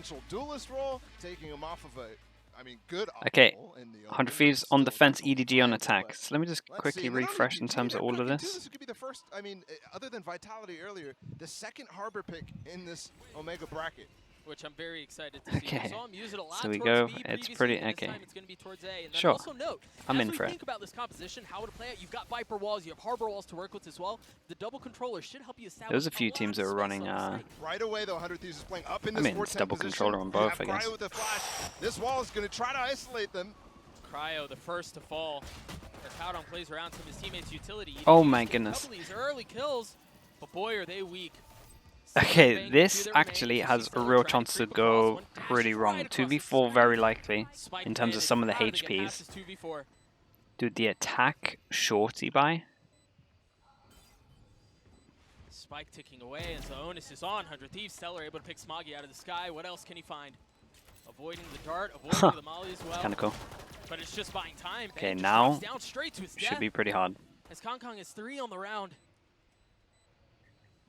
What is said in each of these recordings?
potential duelist role, taking him off of a, I mean, good. Okay, In the 100 Thieves on defense, EDG on attack. So let me just quickly refresh in terms of all of this. This could be the first, I mean, other than Vitality earlier, the second Harbor pick in this Omega bracket. Which I'm very excited to see. Okay, Saw him use it a lot so we towards go. B It's previously, pretty and this okay. time it's going to be towards A. And then Sure, also note, I'm as in we for think about this composition, how to play it, you've got Viper walls, you have Harbor walls to work with as well. The double controller should help you establish. There's a few teams that are running. Right away, though, 100 Thieves is playing up in this. I mean, it's double controller on both, I guess. Cryo with the flash. This wall is going to try to isolate them. Cryo, the first to fall. As Howdon plays around some of his teammates' utility. Oh my goodness. A couple of these early kills, but boy, are they weak. Okay, this actually has a real chance to go pretty wrong. 2v4 very likely in terms of some of the HPs. Dude, the attack shorty buy. Spike ticking away, and so onus is on. 100 Thieves, Stellar able to pick Smoggy out of the sky. What else can he find? Avoiding the dart, avoiding the molly as well. It's kind of cool. But it's just buying time. Okay, now down straight to his should be pretty hard. As Kong is 3 on the round.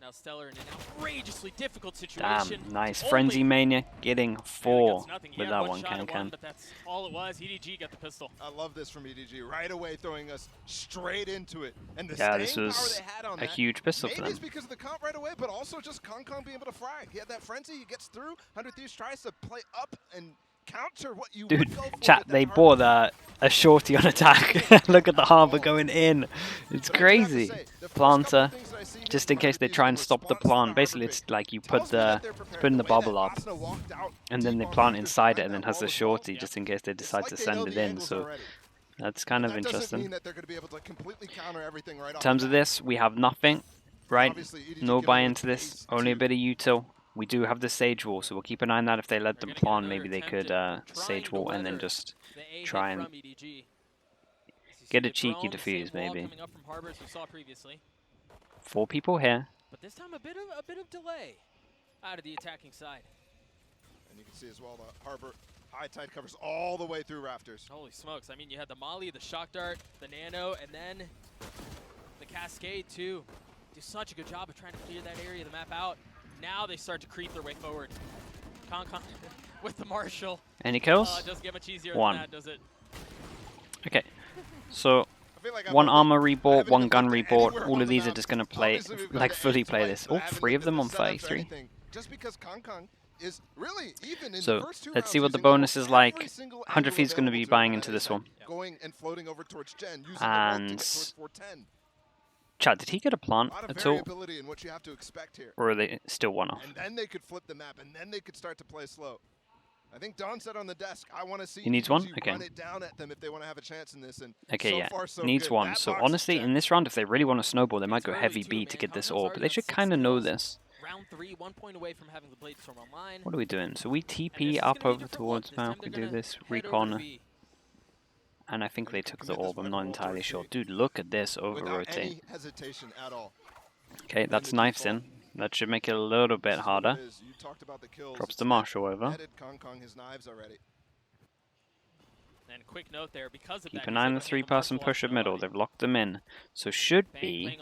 Now Stellar in an outrageously difficult situation. Damn, nice. Frenzy Mania getting 4 with that one, Can. But that's all it was. EDG got the pistol. I love this from EDG. Right away throwing us straight into it. And the this was a huge pistol for them. Maybe it's because of the comp right away, but also just Kong being able to frag. He had that frenzy, he gets through. 100 Thieves tries to play up and counter what you Dude, would go for. chat, they bought a shorty on attack. Look at the Harbor going in. It's crazy. Planter, just in case they try and stop the plant. Basically, it's like you put in the bubble up, and then they plant inside it, and then has the shorty just in case they decide to send it in. So that's kind of interesting. In terms of this, we have nothing, right? No buy into this, only a bit of util. We do have the Sage Wall, so we'll keep an eye on that. If they let them plant, maybe they could Sage Wall and then just try and get a cheeky defuse, maybe. 4 people here. But this time a bit of delay out of the attacking side. And you can see as well the Harbor high tide covers all the way through rafters. Holy smokes. I mean, you had the Molly, the Shock Dart, the Nano, and then the Cascade too. Do such a good job of trying to clear that area of the map out. Now they start to creep their way forward. Kong with the Marshall. Any kills? Doesn't get much easier 1. than that, does it? Okay, so 1 armor rebought, 1 gun rebought. All of these are just going to play, like fully play this. Oh, 3 of them on 33. So let's see what the bonus is like. 100 Feet is going to be buying into this one. And chat, did he get a plant at all? Or are they still 1 off? And then they could flip the map, and then they could start to play slow. I think Don said on the desk, I want to see he needs 1? Okay. Run it down at them if they want to have a chance in this. And okay, so yeah, far, so needs good. 1. That So box honestly, check. in this round, if they really want to snowball, they might go heavy B to get this orb. But they should kind of know this. Round 3, 1 point away from having the Blade Storm online. What are we doing? So we TP up over towards map. We do this recon. And I think they took the orb. I'm not entirely sure. Dude, look at this over rotate. Okay, that's knives in. That should make it a little bit harder. Drops the Marshall over. And quick note there, because of Keep an eye on the 3-person push of middle. They've locked them in. So should be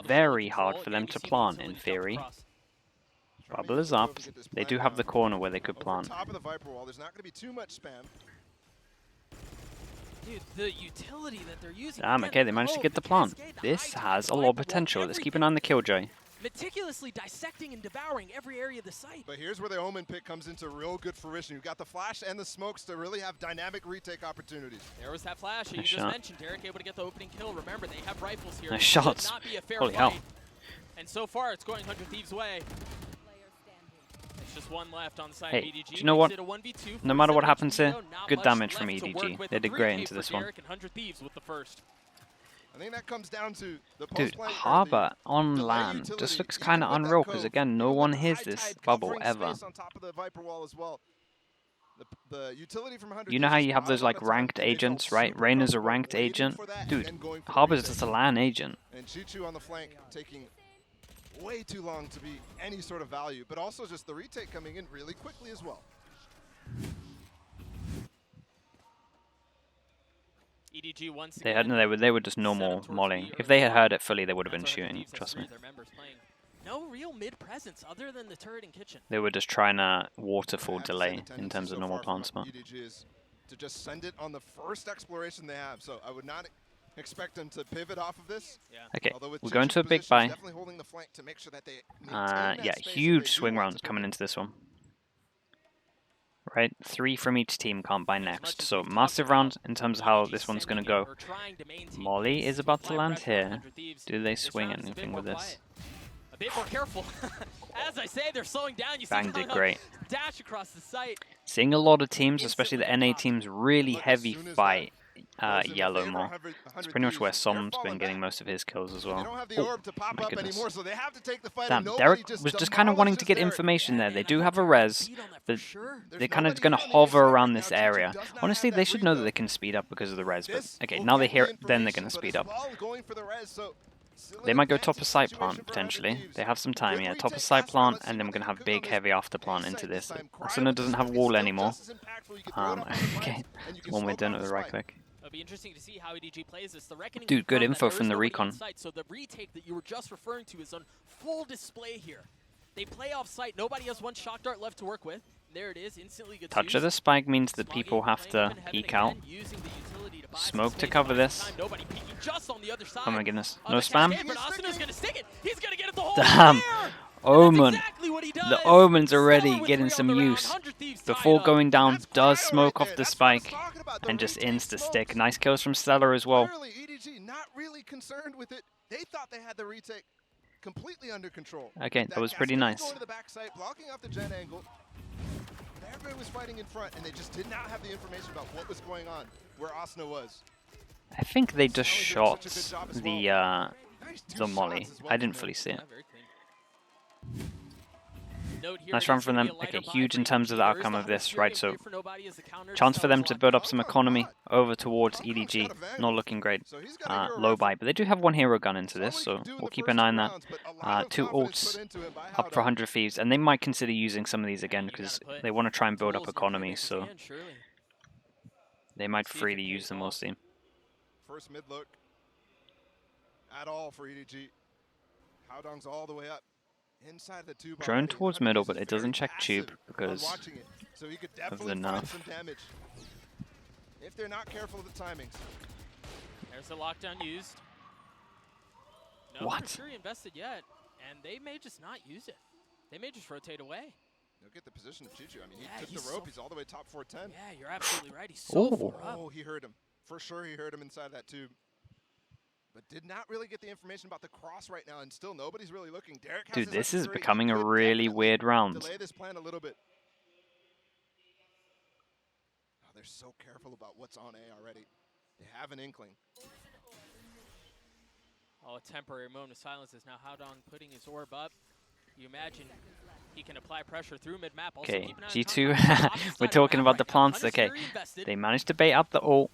very hard for them to plant, in theory. Bubble is up. They do have the corner where they could plant. Dude, the utility that they're using. Damn, okay, they managed to get the plant. This has a lot of potential. Let's keep an eye on the Killjoy. Meticulously dissecting and devouring every area of the site. But here's where the Omen pick comes into real good fruition. You've got the flash and the smokes to really have dynamic retake opportunities. There was that flash that you just mentioned. Derek able to get the opening kill. Remember, they have rifles here. Nice shots. Holy hell. And so far, it's going 100 Thieves' way. Just 1 left on the side hey, of EDG. Do you know what? No matter what happens here, good damage from EDG. They did great into this one. I think that comes down to the dude, Harbor on land just looks kind of unreal because, again, no one hears this bubble ever. You know how you have those, like, ranked agents, right? Reyna's a ranked agent. Dude, Harbor's just a LAN agent. And Chichu on the flank taking way too long to be any sort of value, but also just the retake coming in really quickly as well. EDG once they were just normal molly. If they had heard it fully, they would have been shooting. Trust me. no real mid presence other than the turret and kitchen. They were just trying to waterfall I have to say delay the in tendency terms of so normal far plant from spot. EDG is to just send it on the first exploration they have. So I would not expect them to pivot off of this. Yeah. Okay, Although with we're going Chichu's to a big position, buy. he's definitely holding the flank to make sure that they maintain that Yeah, space if huge they do swing want rounds to coming pivot. into this one. Right, 3 from each team can't buy As much next. as So we've talked massive about round in terms of how EDG this one's going to sending go. or trying to maintain Molly pace is to about to apply land pressure on here. 100 Thieves. Do they This swing round is a bit anything more with this? quiet. A bit more careful. As I say, they're slowing down. You Bang see did great. dash across the site. Seeing a lot of teams, especially the Instantly NA popped. teams, really Look, as heavy soon as fight goes in the yellow favor more. of 100 It's pretty much where Thieves, they're Som's been falling getting back. most of his kills as They well. don't have the Oh, orb to pop my up goodness. anymore, so they have to take the fight. Damn, and Derek nobody was just kind of wanting to get demolishes information there. Yeah, They man, do I have thought a Derek would res, beat on that for but sure. There's they're kind of nobody going to here on the hover A side around right this now. area. GG does not have Honestly, that they should read, know that though. they can speed up because of the res. But This okay, will now they get hear the it, then they're going information, to but speed as up. well going for the res, so still They an might go top of advantage side situation plant, for 100 potentially. Thieves. They have some time, Good yeah. Top of retake side last round. plant, Let's see and then what we're they going to can have do on big this heavy after A plant site into this this. time. Cryo Asuna with doesn't the have smoke is wall still anymore. just as impactful. You can throw it up on the Okay, plants, and you can when we're smoke done off with the it right spike. quick. It'll be interesting to see how EDG plays this. The Reckoning Dude, good confirmed info that there from is the nobody recon. on site, so the retake that you were just referring to is on full display here. They play off site. Nobody has one shock dart left to work with. There it is, instantly gets Touch used. of the spike means that Smoggy people have playing to up in heaven peek again, out. using the utility to buy some Smoke to space, cover buy some this. time. Nobody peeking just on the other side. Oh my goodness. of No the spam? cascade, but Asuna's gonna stick it. He's gonna get it the whole Damn. way there. Omen. That's exactly what he does. The Omen's Stellar already with getting 3 on some the round. use. 100 Thieves tie it Before up. going down, That's does cryo smoke right off there. the That's what I was spike talking about, the and just retake insta-stick. smokes. Nice kills from Stellar as well. Clearly, EDG not really concerned with it. They thought they had the retake completely under control. Okay, that was pretty nice. Going to the backside, blocking off the gen angle. Everybody was fighting in front, and they just did not have the information about what was going on, where Asuna was. I think they just Sally doing shot such a good job as the Nice two the molly. shots as well I from didn't him. fully see it. Yeah, very clean. Note here, Nice it run is from gonna them. be a lighter Okay, buy huge for in terms of the EDG. There is outcome the of this, 100 right? Fury So for nobody as the counter chance for them sells to on. build up some Oh, economy God. over towards Falcon's EDG. got a vanity. Not looking great. So he's got a hero Low rifle. buy, but they do have one hero gun into That's this, all he so could do in we'll the keep first an eye on two that. rounds, but a lot of 2 confidence ults put into him by up for Howdong. 100 Thieves, and they might consider using some of these again You gotta because put they want to try and build up tools in economy, Playmaker's so hand, surely. they might See if freely it use pays them, off. we'll see. First mid look at all for EDG. Howdong's all the way up inside the tube. Drone already. towards 100 middle, is but it very doesn't check passive tube on because watching it. So he could the definitely find nerf. some damage if they're not careful of the timings. There's the lockdown used. No What? Fury invested yet, and they may just not use it. They may just rotate away. He'll get the position of Chichu. I mean, he Yeah, took he's the rope. so He's all the way top 410. Yeah, you're absolutely right. He's so Ooh. far up. Oh, he heard him. For sure, he heard him inside that tube. But did not really get the information about the cross right now, and still nobody's really looking. Derek has Dude, his this is security. He becoming a could really definitely weird round. delay this plan a little bit. Oh, they're so careful about what's on A already. They have an inkling. Oh, a temporary moment of silence is now Howdong putting his orb up. You imagine he can apply pressure through mid-map. Also, Okay, keep an eye on G2, Contact. Opposite we're side of talking the about map the right now. plants. 100 Okay, Fury invested. they managed to bait out the ult,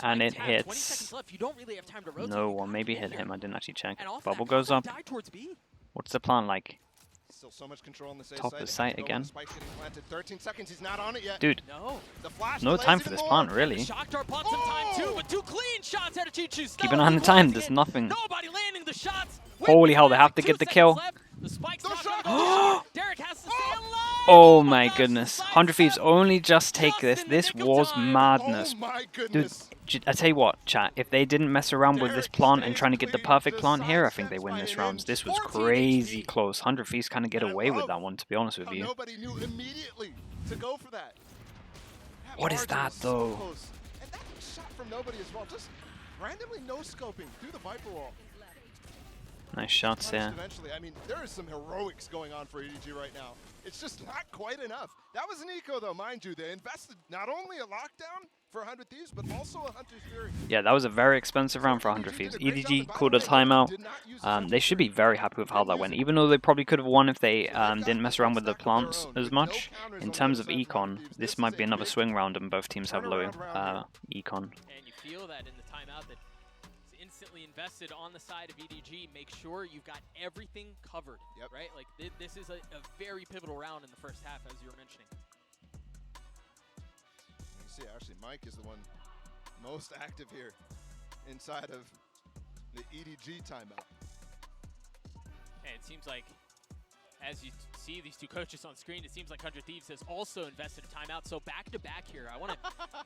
and Spike it tap, 20 seconds hits. left. You don't really have time to rotate. No, You or gotta maybe get hit here. him. I didn't actually check. And off Bubble that, goes up. die towards B. What's the plan like? Still so much control on the safe Top side. of site Go when again. the spike's getting planted. 13 seconds. He's not on it yet. Dude, No. The flash no delays time for even this more. plant, really. Shock dart bought some time too, but two clean shots out of Chichu. Keep an eye on the time. There's nothing. Nobody landing the shots. Holy hell, they have to get the kill. The spike's No not shot. gonna go down. Derek has to stay alive. Oh my gosh, goodness. the side 100 Thieves step only just take just this. in the This nick of was time. madness. Oh my Dude, goodness. I tell you what, chat, if they didn't mess around with this Derek plant and stayed trying to get the clean, perfect just plant here, I think sidesteps they win by this an round. inch. This was 14 crazy HP. close. 100 Thieves kind of get And I away with love that one, to be honest with How you. nobody knew immediately to go for that. What is margin that, was so though? close. And that shot from nobody as well. Just randomly no-scoping through the Viper wall. Nice shots Punished there. eventually. I mean, there is some heroics going on for EDG right now. It's just not quite enough. That was an eco, though, mind you. They invested not only a lockdown for 100 Thieves, but also a Hunter's Fury. Yeah, that was a very expensive round for 100 Thieves. EDG called a timeout. They should be very happy with how that went, even though they probably could have won if they didn't mess around with the plants as much. In terms of econ, this might be another swing round, and both teams have low econ. And you feel that in the timeout that it's instantly invested on the side of EDG. Make sure you've got everything covered, right? Like this is a very pivotal round in the first half, as you were mentioning. You see, actually, Mike is the one most active here inside of the EDG timeout. And it seems like as you see these two coaches on screen, it seems like 100 Thieves has also invested a timeout. So back-to-back here. I want to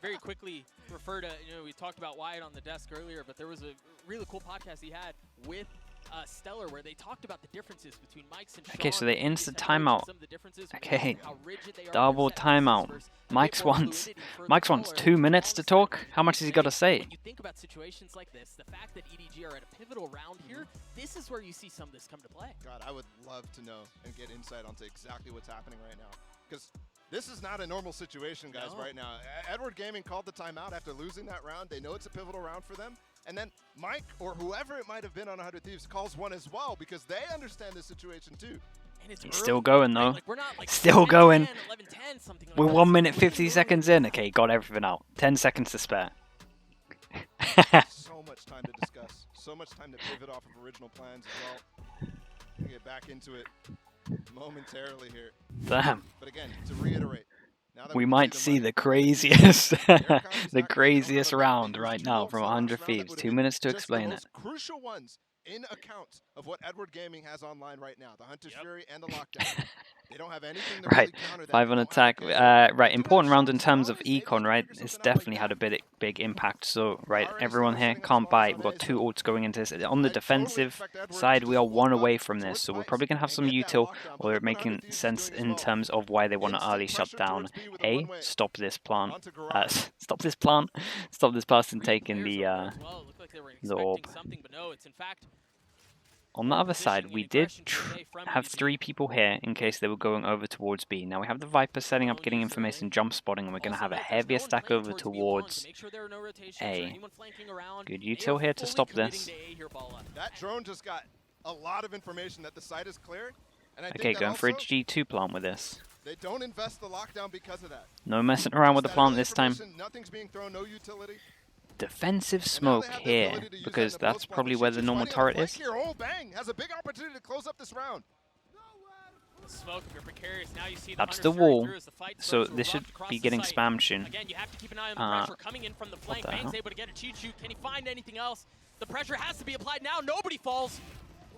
very quickly refer to, we talked about Wyatt on the desk earlier, but there was a really cool podcast he had with Stellar where they talked about the differences between Mike's and Sean. Okay, so they instant timeout. Okay, how rigid they are double versus timeout. versus a bit Mike's more wants fluidity for the 2 controller. minutes to talk. How much has he got to say? When you think about situations like this, the fact that EDG are at a pivotal round here, this is where you see some of this come to play. God, I would love to know and get insight onto exactly what's happening right now. Because this is not a normal situation, guys, No. right now. Edward Gaming called the timeout after losing that round. They know it's a pivotal round for them. And then Mike, or whoever it might have been on 100 Thieves, calls one as well because they understand the situation too. And it's He's early, still going, right? though. Like, we're not, like, Still 10, going. 10, 11, 10, something like We're that. 1 It's minute really 50 early. seconds in. Okay, got everything out. 10 seconds to spare. So much time to discuss. So much time to pivot off of original plans as well. We'll get back into it momentarily here. Damn. But again, to reiterate, now that We can might the see money, the craziest, Air comes the back, craziest they don't have a round bet. They right used two now ults from in the last 100 round that Thieves. would've 2 been minutes to just explain the it. most crucial ones in account of what Edward Gaming has online right now. The Hunter's Fury and the Lockdown. They don't have anything to Right, really counter that. 5 They on don't have attack. a good- Right, they do important have round in shots, terms of volleys, maybe they econ, can right? figure It's something out like definitely had that. a big impact. So, right, Already everyone started here setting up can't some buy. balls We've on got A's, 2 though. ults going into this. On the I totally defensive expect Edward to side, just we are walk 1 up away from this. towards So we're Pipes probably going to have and some get that util, lockdown. But or look what making 100 Thieves is sense doing as in well. terms of why they want to Instant early shut pressure down. towards B with a A, one-way. stop this plant. Onto Garage. Stop this plant. Stop this person 3 taking players the over there as well. It looked like they were the orb. expecting something, but no, it's in fact On the other side, positioning we and did aggression today from have EDG. 3 people here in case they were going over towards B. Now we have the Viper setting up, Lone getting user information, in. jump spotting, and we're going to Also have a note there's no heavier one stack playing over towards B long to towards make sure there are no rotations or A. anyone flanking around. Good They util are here to fully stop committing this. to A here, Bala. That drone just got a lot of information that the site is clear. And I Okay, think that going for a also G2 plant with this. they don't invest the lockdown because of that. No messing around with the Just that plant early this time. information, nothing's being thrown, no utility. Defensive And now they smoke have the here, ability to use that because in the that's post plant, probably which where is the just normal fighting on the turret flank is. Here. Oh, Bang has a big opportunity to close up this round. Smoke, if you're precarious, now you see the That's Hunter's the Fury wall, through as the fight so starts to this should erupt across be the getting site. spammed soon. Again, you have to keep an eye on the pressure coming in from the flank. the Bang's hell? able to get a cheat shoot. Can he find anything else? The pressure has to be applied now. Nobody falls.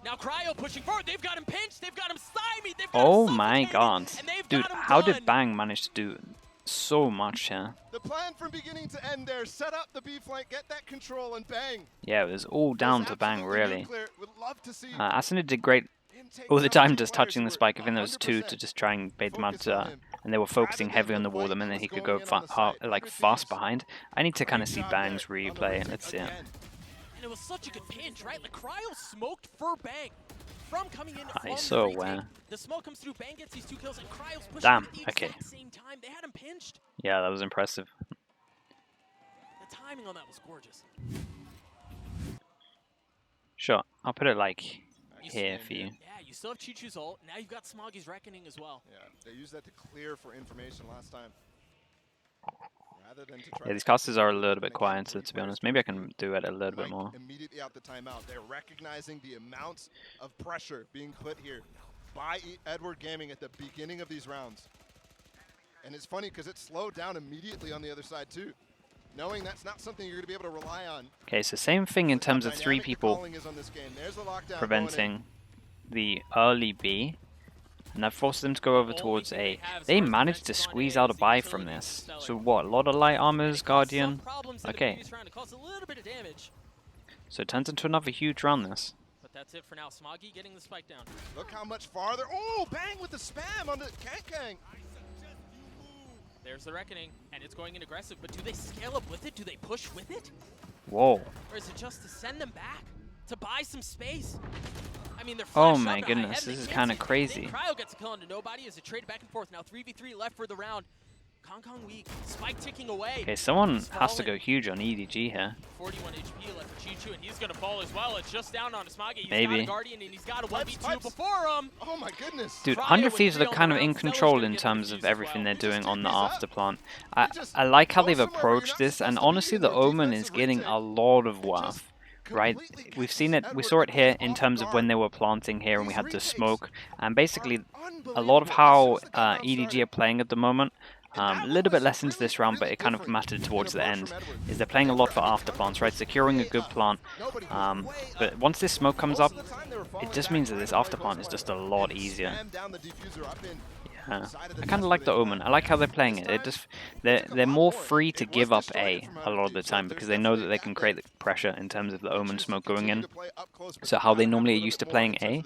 Now Cryo pushing forward. They've got him pinched. They've got him stymied. They've got Oh him my suffocated, god. and they've Dude, got him how done. did Bang manage to do so much here? The plan from beginning to end there, set up the B flank, get that control, and Bang. Yeah, it was all down to Bang, Absolutely really. nuclear. Would love to see Asinid did great him take all the some time key just players touching who the were spike. I think there was 2 to 100% just try and bait them out, focused on him. and they were focusing Rather heavy than on the the wall, fight and that then was he could going go in on the side. like 100 fast Thieves. behind. I need to kind of Great see job Bang's there on the replay. retake Let's see it. again. And it was such a good pinch, right? Like Cryo smoked for Bang. From coming in he's from so the retake, aware. the smoke comes through, Bang gets these 2 kills, and Cryo's pushing Damn, at the okay. exact same time. They had him pinched. Yeah, that was impressive. The timing on that was gorgeous. Sure, I'll put it like You here stand for you. in. Yeah, you still have Chi-Chu's ult. Now you've got Smoggy's Reckoning as well. Yeah, they used that to clear for information last time. Rather than to try Yeah, to these casters are a little bit make quieter, sure to be players honest. Maybe I push can do it a little bit Mike more. immediately out the timeout. They're recognizing the amounts of pressure being put here by Edward Gaming at the beginning of these rounds. And it's funny because it slowed down immediately on the other side too. Knowing that's not something you're going to be able to rely on. Okay, so same thing in Look how terms of 3 dynamic the people calling is on this game. There's the lockdown going in. preventing the early B, and that forced them to go over Only towards thing A. they have They as far as managed to defenses on squeeze A out a is the buy utility from from this. Stellar. So what, a lot of light armors, It caused some Guardian. problems in the Okay, previous round. It caused a little bit of damage, so it turns into another huge round this. but that's it for now. Smoggy getting the spike down. Look how much farther. Oh, Bang with the spam on the Kang. There's the Reckoning, and it's going in aggressive, but do they scale up with it? Do they push with it? Whoa. Or is it just to send them back? To buy some space? I mean, they're Oh flashed my up high goodness, head, they this is can't kinda see anything. crazy. Cryo gets a kill into nobody as it traded back and forth. Now 3v3 left for the round. Kong weak. Spike ticking away. Okay, someone He's has to fallen. go huge on EDG here. 41 HP left for Chi-Chu, and he's going to fall as well. It's just down on Smoggy. He's got Maybe. a Guardian, and he's got a Pipes, 1v2 pipes. before him. Oh my goodness. Dude, Cryo 100 with Thieves 3 are on the kind of round. in Stellar's control gonna in get terms defused of as everything well. they're You just doing on the TPs up. afterplant. You just I like how go they've somewhere where approached you're not this, and supposed to be honestly in the their Omen is defensive getting retake. a lot of Just worth. Right, completely we've takes seen it. We Edward saw it here Gaming in off terms of guard. when they were planting here, and we These had the retakes smoke. And basically, are a lot of unbelievable. As soon how as the countdown EDG are started. playing at the moment, a little bit less into this round, but it kind of mattered towards the end, is they're playing a lot for after plants, right? Securing a good plant. But once this smoke comes up, it just means that this after plant is just a lot easier. Yeah, I kind of like the Omen. I like how they're playing it. They're more free to give up A lot of the time because they know that they can create the pressure in terms of the Omen smoke going in. So how they normally are used to playing A,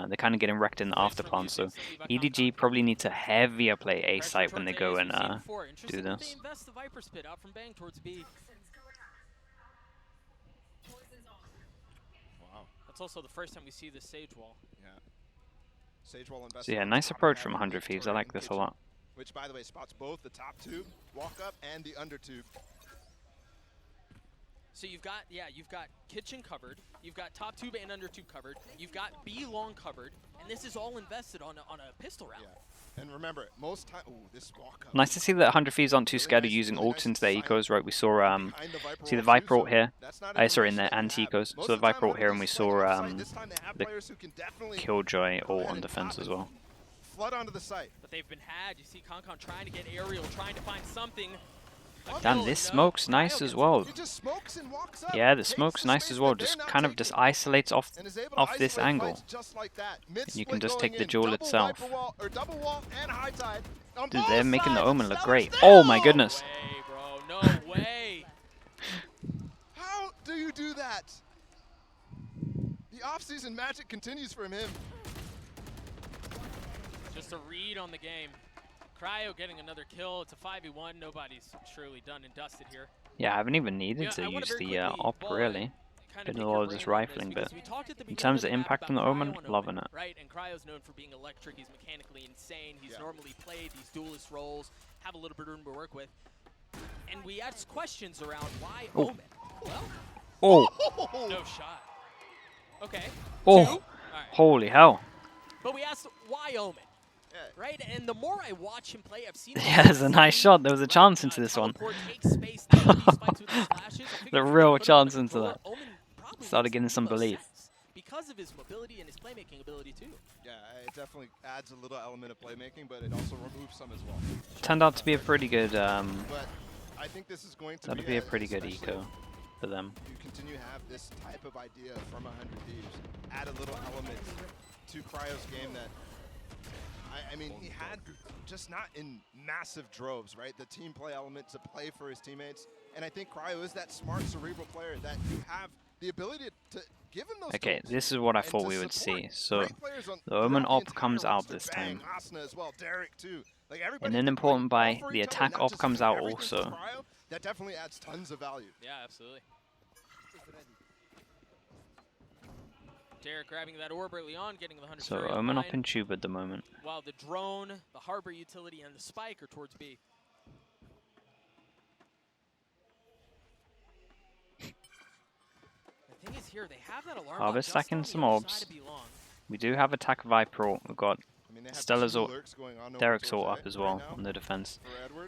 they're kind of getting wrecked in the after plant. So EDG probably need to heavier play A site when they go and do this. That's also the first time we see this Sage Wall. Yeah. Sage Wall So yeah, nice approach from 100 Thieves. I like this a lot. Which, by the way, spots both the top tube, walk up, and the under tube. So you've got, you've got kitchen covered, you've got top tube and under tube covered, you've got B long covered, and this is all invested on a pistol round. Yeah. And remember, most time, this walk up. Nice to see that 100 Thieves aren't too scared of using ults into their ecos, right? We saw, see the Viper ult here. Sorry, in their anti-ecos. So the Viper ult here, and we saw the Killjoy ult on defense as well. Flood onto the site. But they've been had. You see Concon trying to get aerial, trying to find something. Damn, this smoke's nice as well. Yeah, the smoke's nice as well. Just kind of just isolates off this angle. And you can just take the duel itself. Dude, they're making the Omen look great. Oh my goodness. No way, bro. No way. How do you do that? The off-season magic continues from him. Just a read on the game. Cryo getting another kill. It's a 5v1. Nobody's truly done and dusted here. Yeah, I haven't even needed to use the op, really. Been a lot of just rifling, but in terms of impact on the Omen, loving it. Right, and Cryo's known for being electric. He's mechanically insane. He's normally played these duelist roles, have a little bit of room to work with. And we asked questions around why Omen. Well, no shot. Okay. Oh, holy hell. But we asked why Omen. Right, and the more I watch him play, I've seen. Yeah, there's a nice shot. There was a chance into this one. The real chance into that. Started getting some belief. Because of his mobility and his playmaking ability too. Yeah, it definitely adds a little element of playmaking, but it also removes some as well. Turned out to be a pretty good. But I think this is going to be a pretty good eco for them. You continue to have this type of idea from 100 Thieves. Add a little element to Cryo's game that. I mean, he had just not in massive droves, right? The team play element to play for his teammates. And I think Cryo is that smart, cerebral player that you have the ability to give him those. Okay, this is what I thought we would see. So the Omen op comes out this time. And then important buy, the attack op comes out also. That definitely adds tons of value. Yeah, absolutely. Derek grabbing that orb early on, getting the 100. So Omen up in tube at the moment. While the drone, the harbor utility, and the spike are towards B. The thing is here, they have that alarm. Harvest stacking some orbs. We do have attack Viper ult. We've got Stella's ult, Derek's ult up as well on the defense.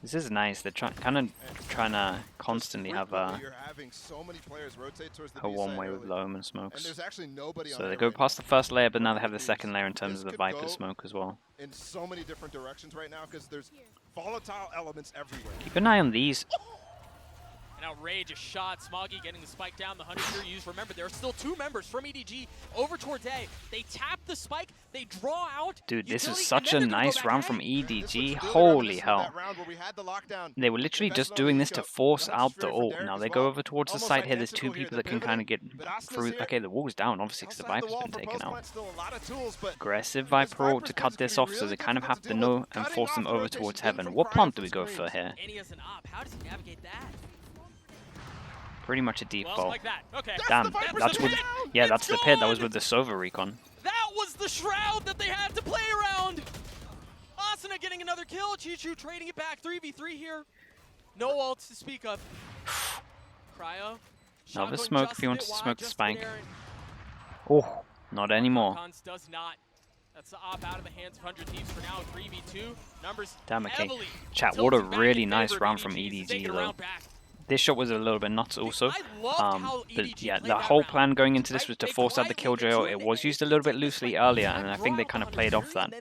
This is nice. They're kind of trying to constantly have a one-way with low Omen smokes. So they go past the first layer, but now they have the second layer in terms of the Viper smoke as well. In so many different directions right now because there's volatile elements everywhere. Keep an eye on these. An outrageous shot. Smoggy getting the spike down. The 100 here used. Remember, there are still two members from EDG over towards A. They tap the spike. They draw out. Dude, this is such a nice round from EDG. Holy hell. They were literally just doing this to force out the ult. Now they go over towards the site here. There's two people that can kind of get through. Okay, the wall's down, obviously, because the Viper's been taken out. Aggressive Viper ult to cut this off, so they kind of have to know and force them over towards heaven. What plant do we go for here? How does he navigate that? Pretty much a default. Like that. Okay. Damn, that's with that's the pit. That was with the Sova recon. That was the shroud that they had to play around. Asuna getting another kill. Chichu trading it back. 3v3 here. No ults to speak of. Cryo. Now the smoke if you want to smoke the spike. Oh, not anymore. Does not. That's the op out of the hands of 100 Thieves for now. 3v2. Numbers. Damn, okay. Chat, what a really nice round from EDG though. This shot was a little bit nuts also, but yeah, the whole plan going into this was to force out the Killjoy. It was used a little bit loosely earlier, and I think they kind of played off that.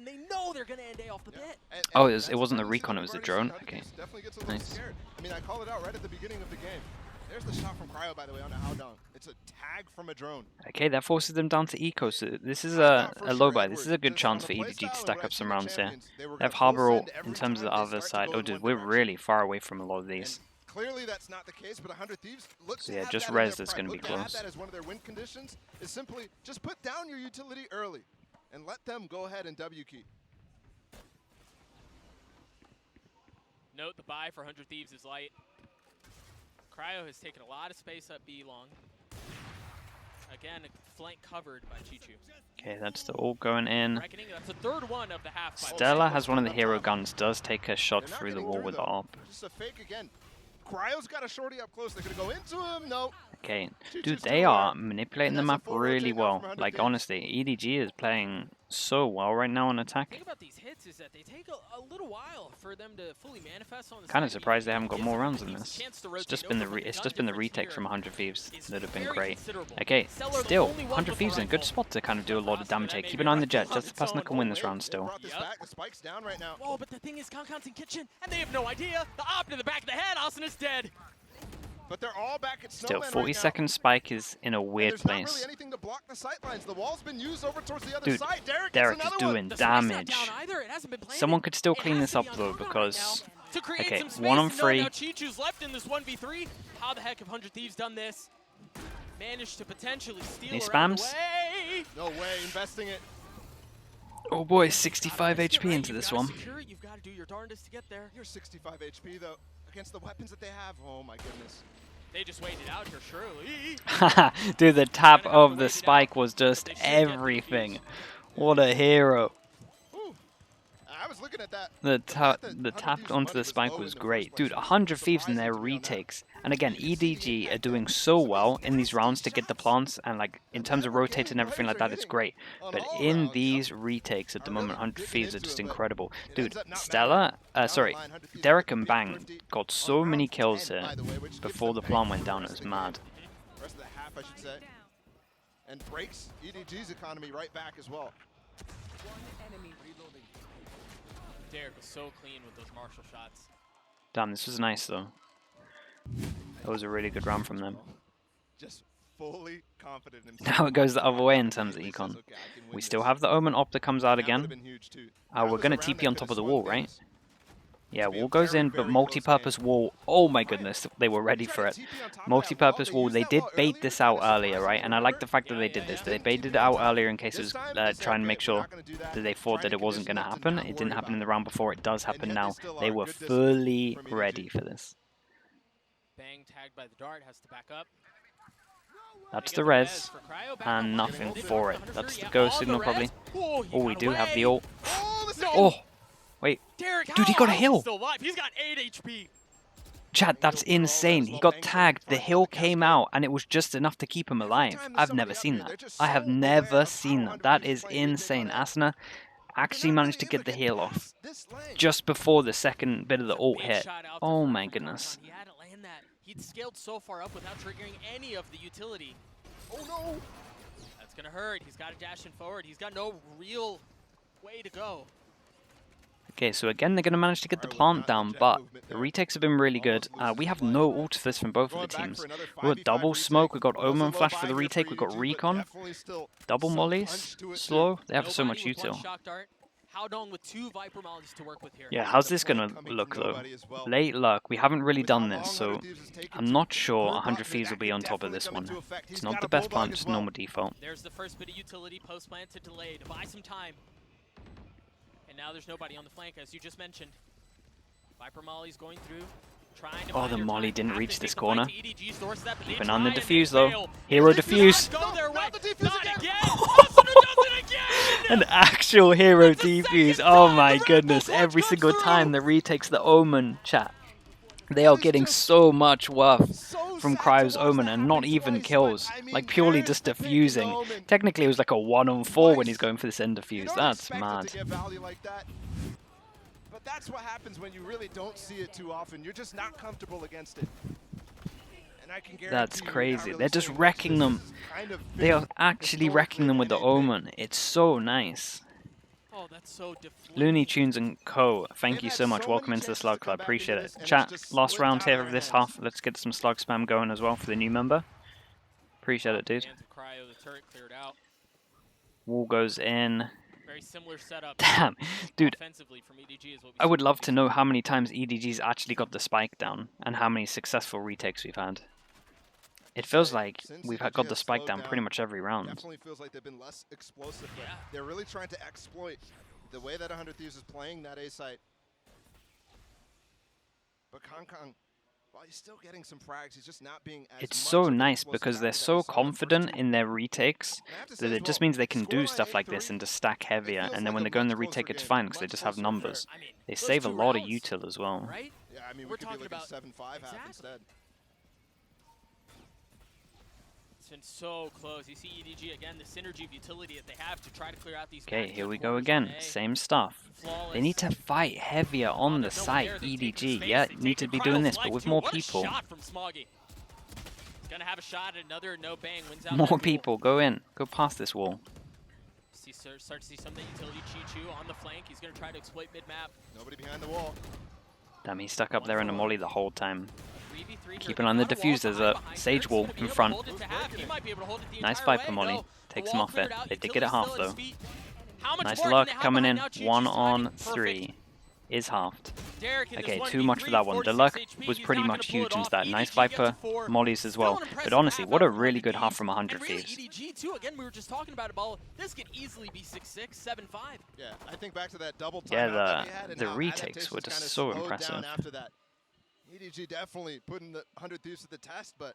they're going to end A off the pit. Oh, it wasn't the recon, it was the drone? Okay. Definitely gets a little Nice. scared. I mean, I called it out right at the beginning of the game. There's the shot from Cryo, by the way, on a how-down. It's a tag from a drone. Okay, that forces them down to eco, so this is a low buy. This is a good chance for EDG to stack up some rounds here. They have Harbor ult in terms of the other side. Oh, dude, we're really far away from a lot of these. Clearly that's not the case, but 100 Thieves looks So yeah, just res that's going to be close. close. That as one of their win conditions is simply just put down your utility early and let them go ahead and W key. Note the buy for 100 Thieves is light. Cryo has taken a lot of space up B long. Again, flank covered by Chichu. Okay, that's the ult going in. Reckoning, that's the third one of the half. Stella has one of the hero guns, does take a shot through the wall with the AWP. Just a fake again. Cryo's got a shorty up close. They're going to go into him. No. Okay, dude, they are manipulating the map really well. Like, honestly, EDG is playing so well right now on The attack. thing about these hits is that they take a little while for them to fully manifest on the Kind of side. surprised they haven't got Gives more 100 rounds than Thieves a this. chance to It's rotate just been the over, but it's gun just been the difference retakes from here 100 Thieves is that have been very great. considerable. Okay, Stellar, the still, only one 100 with Thieves in a good rifle. spot to kind of do a lot of damage here. That Keep may an eye on be the Jet, on that's the its person that own. can win this round They still. brought this Yep. back. The spike's down right now. Oh, but the thing is, Concon's in kitchen, and they have no idea. The op to the back of the head, Austin is dead. But they're all back at Still, Snowman 40-second spike is in a And weird there's not really place. anything to block the sight lines. The wall's been used over towards the other Dude, side. Derek Derek gets is another doing The spike's not damage. down either. It hasn't been planted. Someone could still It clean has this to up be on though, Congon right because now to create okay, some space. 1 on No, 3. now Chichu's left in this 1v3. How the heck have 100 Thieves done this? Managed to potentially steal He around the spams. way. No way, investing it. Oh boy, 65 Right, HP into you've this gotta one. secure it, you've got to do your darndest to get there. You're 65 HP though, against the weapons that they have. Oh my goodness. They just waited out here, surely. Dude, the tap of the spike was just everything. What a hero. Ooh. I was looking at that. The fact that 100 tap Thieves' onto money the was spike low was in the great. first place. Dude, 100 Thieves in their Surprising to be on that. retakes. And again, EDG are doing so well in these rounds to get the plants, and like in terms of rotating and everything like that, it's great. But in these retakes at the moment, 100 Thieves are just incredible. Dude, Stella, Derek and Bang got so many kills here before the plant went down. It was mad. Rest of the half, I should say. And breaks EDG's economy right back as well. Derek was so clean with those Marshall shots. Damn, this was nice though. That was a really good round from them. Just fully confident in himself. Now it goes the other way in terms of econ. We still have the Omen Op that comes out again. We're going to TP on top of the wall, right? Yeah, wall goes in, but multi-purpose wall. Oh my goodness, they were ready for it. Multi-purpose wall. They did bait this out earlier, right? And I like the fact that they did this. They baited it out earlier in case it was trying to make sure that they thought that it wasn't going to happen. It didn't happen in the round before. It does happen now. They were fully ready for this. Bang tagged by the dart, has to back up. That's the res, and nothing for it. That's the go signal probably. Oh, we do have the ult. Oh, wait. Dude, he got a heal. He's got 8 HP. Chat, that's insane. He got tagged, the hill came out, and it was just enough to keep him alive. I've never seen that. I have never seen that. That is insane. Asuna actually managed to get the heal off just before the second bit of the ult hit. Oh my goodness. He had to land that. He'd scaled so far up without triggering any of the utility. Oh no! That's gonna hurt. He's got to dash in forward. He's got no real way to go. Okay, so again, they're going to manage to get the plant down, but the retakes have been really good. We have no ult for this from both of the teams. We've got double smoke, we've got Omen Flash for the retake, we've got Recon, double mollies, slow. They have so much util. With 2 Viper mollies to work with here. Yeah, how's this going to look though? Late luck, we haven't really done this, so I'm not sure 100 Thieves will be on top of this one. It's not the best plant, just normal default. There's the first bit of utility post-plant to delay to buy some time. And now there's nobody on the flank, as you just mentioned. Viper Molly's going through, trying to Oh, the Molly didn't reach this corner. Keeping an on the defuse though. Hero defuse. An actual hero defuse. Oh my goodness. Every single time the retakes the Omen, chat. They are getting so much worth from Cryo's Omen and not even kills. Like purely just defusing. Technically it was like a 1-on-4 when he's going for this end defuse. That's mad. But that's what happens when you really don't see it too often. You're just not comfortable against it. And I can That's crazy. They're just wrecking them. They are actually wrecking them with the Omen. It's so nice. Oh, that's so deflating. Looney Tunes and Co. Thank you so much. Welcome into the Slug Club. Appreciate it. Chat, last round here of this half. Let's get some Slug spam going as well for the new member. Appreciate it, dude. Hands of Cryo, the turret cleared out. Wall goes in. Very similar setup. Damn, dude. Offensively from EDG is what we I would love to know how many times EDG's actually got the spike down and how many successful retakes we've had. It feels like we've got the spike down pretty much every round. Definitely feels like they've been less explosive. But they're really trying to exploit the way that 100 Thieves is playing that A site. But Kong, while he's still getting some frags, he's just not being as It's much so of an nice explosive because guy they're that so we saw in the first confident two. in their retakes And I have to that say it as just well, means they can do scoreline stuff like this 8-3, and just stack heavier, feels and then like when a they go in much the retake, closer it's game, fine because they much just have closer numbers. I mean, They those save a 2 lot of rounds, util as well. right? Yeah, I mean, We're we could be talking looking about 7-5 half exactly. instead. It's been so close. You see EDG again, the synergy of utility that they have to try to clear out these. Okay, here we go corners again. on A. Same stuff. Flawless. They need to fight heavier on the There's no one site, there. They've taken EDG. space. Yeah, They've need to taken be doing Cryo's this, but life with too. more What a people. shot from Smoggy. He's gonna have a shot at another no bang. Wins out More that duel. people, go in. Go past this wall. Start to see some of the utility Chi-Chu on the flank. He's gonna try to exploit mid-map. Nobody behind the wall. Damn, he's stuck up there in a molly the whole time. 3v3 Keep an eye on the diffuse. There's a sage wall in front. Nice Viper molly. Takes him off there. They did get it half though. Nice luck coming in. 1 on 3 is halved. Okay, too much for that one. The luck was pretty much huge in that. Nice Viper mollies as well. But honestly, what a really good half from 100 Thieves. EDG too. Again, we were just talking about it, Ball. This could easily be 6-6, 7-5. Yeah, I think back to that double Yeah, timeout that we had and the how retakes were adaptations just kinda so slowed impressive. down after that. EDG definitely putting the 100 Thieves to the test, but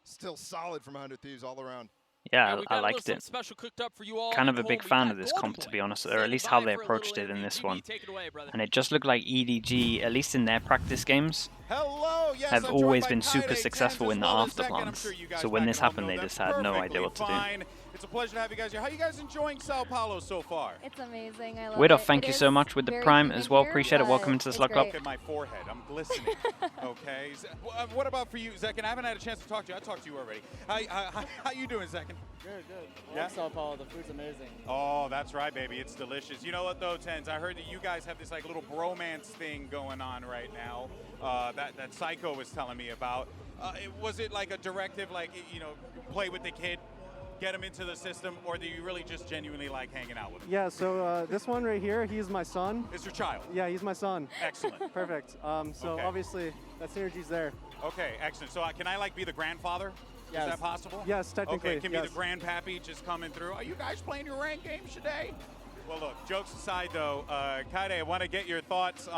still solid from 100 Thieves all around. Yeah, we've I got a liked little it. something special cooked up for you all Kind at of a big home. fan We've of this got comp, Golden to be Boy honest, or at standing least by how they for a approached little it in this interview. one. Take it away, brother. And it just looked like EDG, at least in their practice games, Hello, yes, have I'm joined always by been super Kaide, successful Tens, in the as well as after Zek, and I'm plans. sure you guys So when back this at home happened, know they that just had no idea what to do. fine. It's a pleasure to have you guys here. How are you guys enjoying Sao Paulo so far? It's amazing. I love Widow, it. thank It you is so much with the very Prime humid as well. here, Appreciate it. Welcome but into the it's Slug Club. great. Look at my forehead. I'm glistening. Okay. What about for you, Zek? And I haven't had a chance to talk to you. I talked to you already. How you doing, Zek? Good, good. Yeah? Sao Paulo, the food's amazing. Oh, that's right, baby. It's delicious. You know what, though, Tens? I heard that you guys have this like little bromance thing going on right now. That Psycho was telling me about. Was it like a directive, like play with the kid, get him into the system, or do you really just genuinely like hanging out with him? Yeah, so this one right here, he's my son. It's your child. Yeah, he's my son. Excellent. Perfect. So Okay. obviously that synergy's there. Okay, excellent. So can I like be the grandfather? Yes. Is that possible? Yes, technically. Okay, can yes. be the grandpappy just coming through. Are you guys playing your ranked games today? Well, look, jokes aside though, Kaide, I want to get your thoughts,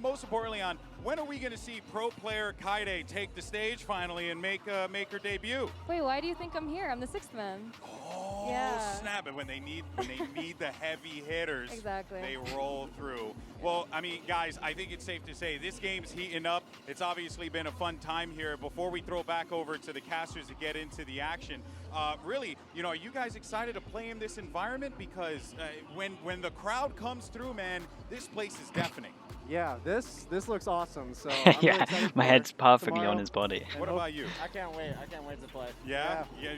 most importantly on when are we going to see pro player Kaide take the stage finally and make her debut? Wait, why do you think I'm here? I'm the 6th man. Oh, Yeah. snap it. When they need the heavy hitters, Exactly. they roll through. Well, I mean, guys, I think it's safe to say this game's heating up. It's obviously been a fun time here. Before we throw back over to the casters to get into the action, really, are you guys excited to play in this environment? Because when the crowd comes through, man, this place is deafening. Yeah, this looks awesome. So I'm really Yeah, excited my for head's perfectly tomorrow. on his body. What about you? I can't wait. I can't wait to play. Yeah? You're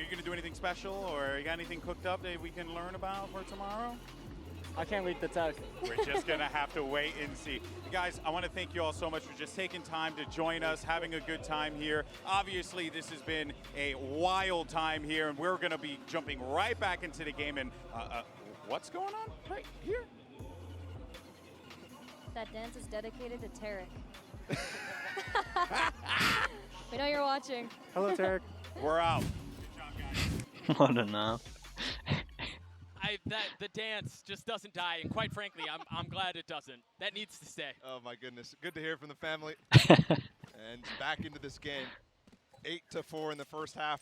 gonna do anything special, or you got anything cooked up that we can learn about for tomorrow? I can't wait to test. We're just gonna have to wait and see. Guys, I want to thank you all so much for just taking time to join us, having a good time here. Obviously, this has been a wild time here, and we're gonna be jumping right back into the game. And what's going on right here? That dance is dedicated to Tarek. We know you're watching. Hello, Tarek. We're out. Good job, guys. I don't know. The dance just doesn't die, and quite frankly, I'm glad it doesn't. That needs to stay. Oh my goodness, good to hear from the family. And back into this game, 8-4 in the first half.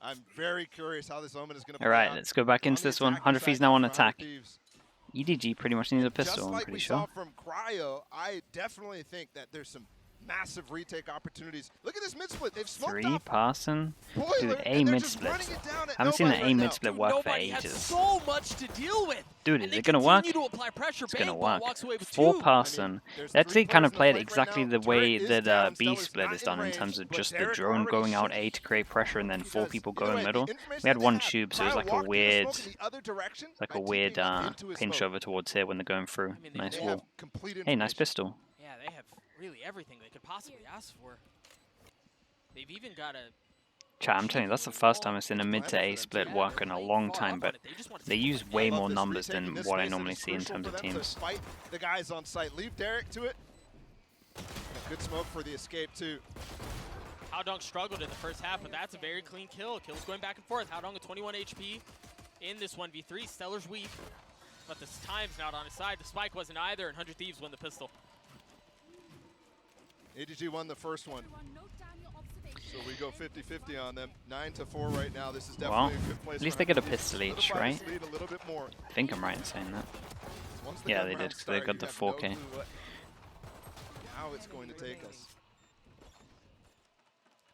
I'm very curious how this Omen is going to play All right, out. let's go back into On the this one. attacking 100 side Thieves now on for 100 attack. Thieves. EDG pretty much needs a Just pistol, I'm like pretty we sure. saw from Cryo, I definitely think that there's some massive retake opportunities. Look at this mid split. They've smoked 3 off passing. Boiler, Dude, A and they're mid just splits. running it down at Haven't seen an nobody A right mid now. split Dude, work for nobody has ages. so much to deal with. Dude, And is they it gonna work? continue to apply pressure. It's gonna Bang, work. walks away with 4 2. passing. there's Let's 3 see, kind of players in the play it fight right exactly now. the way Turret is that down. B Stellar's split not is in done in range, terms of but just the Derek drone already going out should A to create pressure and then 4 because people either going way, the middle. information We had that one they have, tube, so it was Cryo like a walked in the weird, smoke in the other direction like by a weird TPing up into his pinch smoke. over towards here when they're going through. I mean, they Nice They have wall. complete Hey, nice information. pistol. Yeah, they have really everything they could possibly ask for. They've even got a... Chat, I'm telling you, that's the first time I've seen a mid to A split Yeah, work they're in a playing long far time, up but on it. They just want to they see use what way Love more this numbers retake in than this what I space. It normally is see in crucial terms for of them to teams. fight the guys on site. Leave Derek to it. A good smoke for the escape too. Howdong struggled in the first half, but that's a very clean kill. Kills going back and forth. Howdong at 21 HP in this 1v3. Stellar's weak, but the time's not on his side. The spike wasn't either, and 100 Thieves win the pistol. EDG won the first one. So we go 50-50 on them. 9-4 right now. This is Well, definitely a good place. at least for they get a 100 Thieves to pistol each, solidify right? this lead a little bit more. I think I'm right in saying that. Once the Yeah, gun they did, rounds 'cause they start, got you the have no 4K. clue how it's going to take us.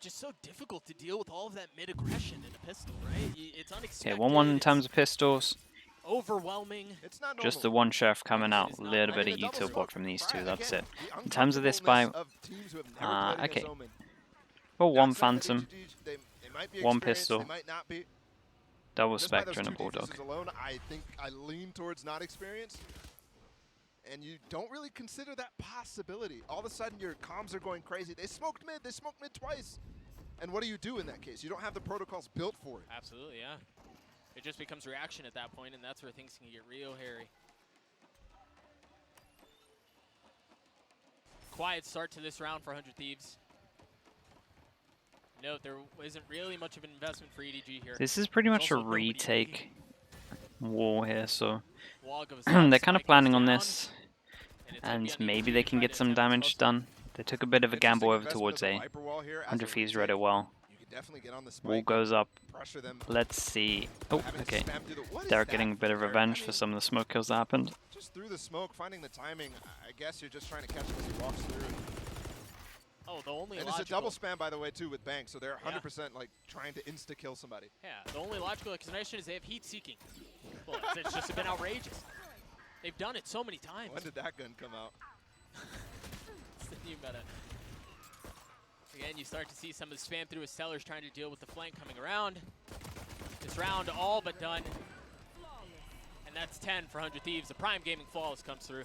Just so difficult to deal with all of that mid-aggression in a pistol, right? It's Okay, unexpected. 1-1 in it's terms of pistols. overwhelming. It's not Just the normal. one sheriff coming out. A It's not- little I bit mean, of the double util block smoke, from these two, right, that's again, it. the In terms of this buy, uncomfortableness of teams who have never played against okay. Omen. well, one Not saying that phantom, EDG, they might be one experienced, pistol. They might not be. double Just by spectre, those and a two bulldog. defenses alone, I think I lean towards not experienced. And you don't really consider that possibility. All of a sudden, your comms are going crazy. They smoked mid. They smoked mid twice. And what do you do in that case? You don't have the protocols built for it. Absolutely, yeah. It just becomes reaction at that point, and that's where things can get real hairy. Quiet start to this round for 100 Thieves. Note, there isn't really much of an investment for EDG here. This is pretty There's much a also nobody retake war here, so Wall goes up, they're kind spike of planning goes on down, this, and it's gonna be and on maybe EDG they to can try get to some attempt to damage close it. done. They took a bit of a gamble over Interesting towards investment A. of the Viper wall here as 100 a Thieves retake. read it well. You can definitely get on the spike. Wall goes up. Pressure them. Let's see. Oh, Having to okay. spam through the- what is Derek that getting a bit of there? revenge I for mean, some of the smoke kills that happened. just through the smoke, finding the timing. I guess you're just trying to catch him as he walks through. Oh, the only And it's a logical... double spam, by the way, too, with Bank. So they're 100% like trying to insta-kill somebody. Yeah, the only logical explanation is they have heat-seeking. Well, it's just been outrageous. They've done it so many times. When did that gun come out? It's the new meta. Again, you start to see some of the spam through his Stellars trying to deal with the flank coming around. This round all but done. And that's 10 for 100 Thieves. The Prime Gaming Flawless comes through.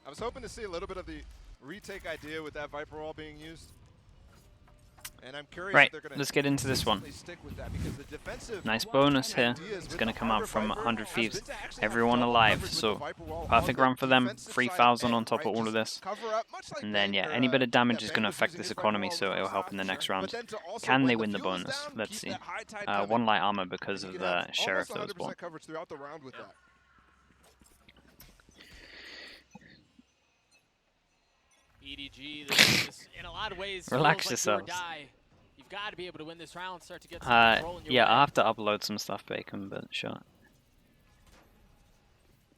I was hoping to see a little bit of the retake idea with that Viper wall being used. And I'm curious Right, if they're going to let's get into this one. stick with that because the defensive Nice bonus here. ideas It's with going to the come out Arbor from Viper 100 has Thieves. been to actually have Everyone double alive, coverage with the so Viper wall perfect on run the for them. defensive 3,000 side on top right? of all Just of this. cover up, much like And then, Bank yeah, or, any bit of damage yeah, is Bank going to was affect using this his Viper economy, wall so on it'll the help in the side. next But round. then to also Can when they the win the fuel is bonus? down, Let's keep see. that high tide coming. One light armor because You of can the have sheriff almost that was 100% born. coverage throughout the round with that. EDG, this in a lot of ways, Relax feels like do or yourselves. die. You've got to be able to win this round, start to get some control in your Yeah, way. I'll have to upload some stuff, Bacon, but sure.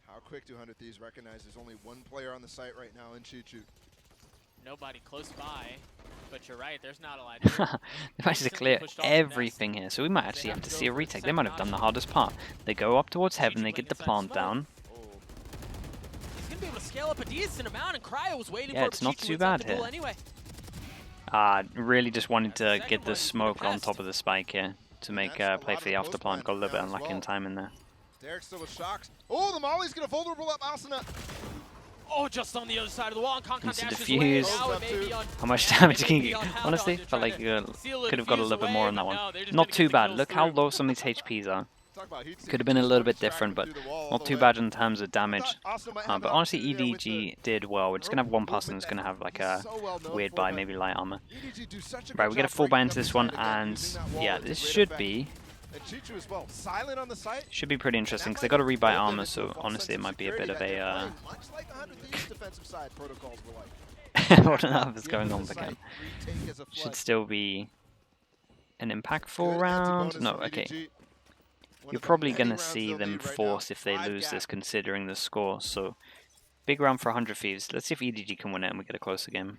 How quick do 100 Thieves recognize there's only one player on the site right now in Chichu? Nobody close by, but you're right, there's not a lot here. They managed to clear everything here, so we might actually have to see a retake. They might have done the hardest part. They go up towards heaven, they get the plant down. Oh, He's going to be able to scale up a decent amount, and Cryo was waiting Yeah, for it's not Pichichi too inside bad the duel here. anyway. Really just wanted That's the to second get the one, smoke on pressed. top of the spike here to And make that's a play lot for of the the after post plant. Got a little bit plan unlucky as in well. time in there. Derek still with shocks. Oh, the Molly's going to vulnerable up Asuna. Oh, just on the other side of the wall, and Concon Into dashes defuse. away. Now Goes it up may be too. on, How much yeah, damage it can may you be get? on Howdong Honestly, to felt try like to you seal the could have got a defuse little bit away, more on but that one. no, they're just Not gonna too get the bad. kills Look how through. low some of these HPs are. Talk about heat Could have seeking, been a just little one bit distract different, him but through the wall all not the too way. bad in terms of damage. Thought Asuna might have But an honestly, opportunity with the EDG did well. We're just going to have one pass and it's going to have like a so well known weird for, buy, but maybe light armor. EDG do such a Right, good we get a job full buy breaking into up this the one, side again, and using that wall yeah, with this great should effect. be And Chichu as well, silent on the site. should be pretty interesting because they That got to might rebuy build them armor, into a so false honestly it sense might be a bit of security that a they're playing much like 100 Thieves defensive side protocols were like. I don't know what's Get going into on the again. site, retake as a Should flood. still be an Good impactful round. anti-bonus No, from okay. EDG. One You're of the probably many going to rounds see they'll them lead right force now. if they 5 lose gap. this, considering the score. So, big round for 100 Thieves. Let's see if EDG can win it and we get a closer game.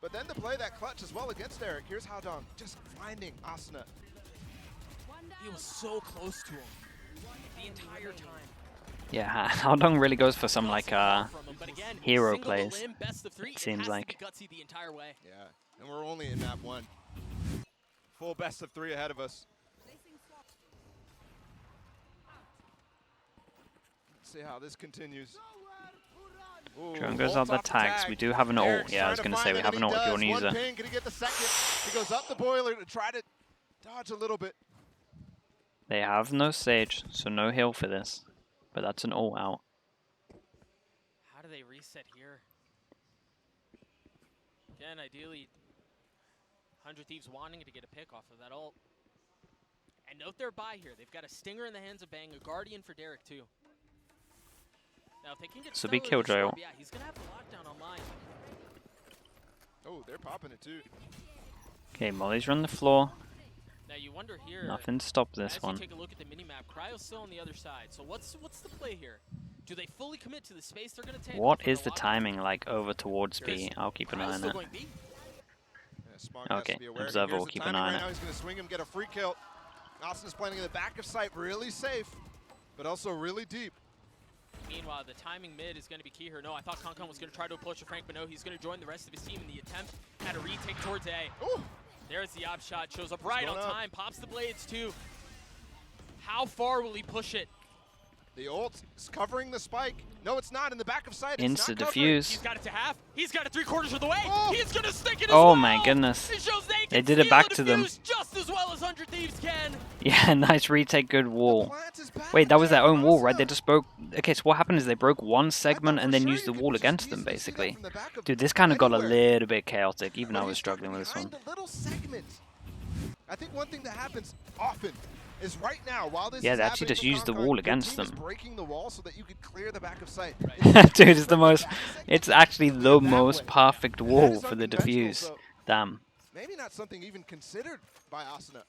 But then to play that clutch as well against Eric, here's Howdong just finding Asuna. He was so close to him the entire time. Yeah, how long really goes for some like From him, but again, hero single the plays. limb, best of 3. It seems has like. to be gutsy the entire way. Yeah, and we're only in map 1. Full best of 3 ahead of us. Let's see how this continues. Ooh, Drone goes ults up the off tags. tag. We do have an ult. Eric's Yeah, I was trying going to say we find have it, an and ult if you want to he use does. it. One ping, gonna get the second. He goes up the boiler to try to dodge a little bit. They have no Sage, so no heal for this. But that's an ult out. How do they reset here? Again, ideally, 100 Thieves wanting to get a pick off of that ult. And note their buy here. They've got a Stinger in the hands of Bang, a Guardian for Derek too. Now, if they can get So be Stellar Killjoy this ult. orb, yeah, he's gonna have the lockdown online. Oh, they're popping it too. Okay, Molly's run the floor. Now you wonder here. Nothing to stop this as one. you take a look at the minimap, Cryo's still on the other side. So what's the play here? Do they fully commit to the space they're gonna take? What off on is the lockdown? timing like over towards B? I'll keep an eye Cryo's on still it. going B. Yeah, Smog has Okay, to be aware. observer Here's will the keep an timing eye on right it. now. He's gonna swing him, get a free kill. Austin's playing in the back of sight, really safe, but also really deep. Meanwhile, the timing mid is going to be key here. No, I thought Concon was going to try to approach a Frank, but no, he's going to join the rest of his team in the attempt at a retake towards A. Ooh. There's the op shot, shows up right on going up. time, pops the blades too. How far will he push it? The ult is covering the spike. No, it's not in the back of sight. It's Insta not covering. defuse. He's got it to half. He's got it 3/4 of the way. Oh. He's going to stick it as Oh well. my goodness. It shows they They can did it steal back the to them. defuse just as well as 100 Thieves can. Yeah, nice retake, good wall. Plant is back Wait, that was there their own for wall, right? Asa. They just broke... Okay, so what happened is they broke one I segment thought and for then sure used the you could wall just against them, easily see that basically. from the back of Dude, this kind of got a anywhere. little bit chaotic, even But though I was he's stuck struggling with this one. behind a little segment. I think one thing that happens often is right now, while this Yeah, is they actually happening just from used the Concon, wall your against team is them. breaking the wall so that you could clear the back of sight. Dude, it's the most... It's actually the That most way. perfect And that wall is for the unconventional, defuse. so Damn. maybe not something even considered by Asuna.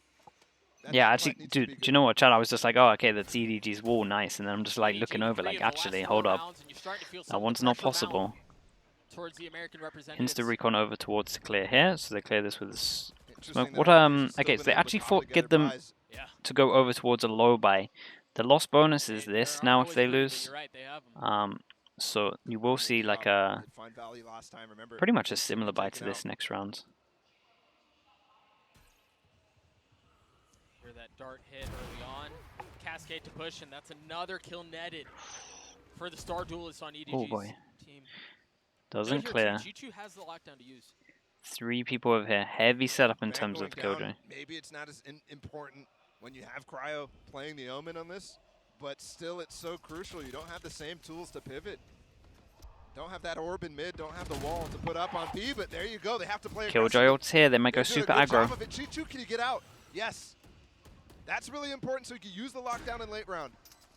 That Yeah, plant actually, needs to be dude, do good. you know what, Chad? I was just like, oh, okay, that's EDG's wall, nice. And then I'm just like EDG looking over, three like, of the last actually, 4 hold up. rounds, and you're starting to feel some That of the one's not pressure mount possible. towards the American representatives. Insta recon over towards the clear here, so they clear this with a smoke. Interesting What, that Arby's still okay, been so they able to actually cobble get together them buys. Yeah. to go over towards a low buy. The loss bonus is They- this they're now always if they moving, but lose. You're right, they have 'em. So you will see like Did a Find Valley last time, remember? pretty much a They couldn't similar buy take to it this out. next round. Hear that dart hit early on. Cascade to push, and that's another kill netted for the Star Duelists on EDG's Oh boy. team. Doesn't Note here, clear. too, G2 has the lockdown to use. 3 people over here. Heavy setup in Van terms going of Killjoy. down, maybe it's not as important when you have Cryo playing the Omen on this, but still it's so crucial. You don't have the same tools to pivot. Don't have that orb in mid, don't have the wall to put up on B, but there you go. They have to play Killjoy aggressively. ult's here. They might go They do a super good job aggro. of it. G2, can you get out? Yes. That's really important so you can use the lockdown in late round.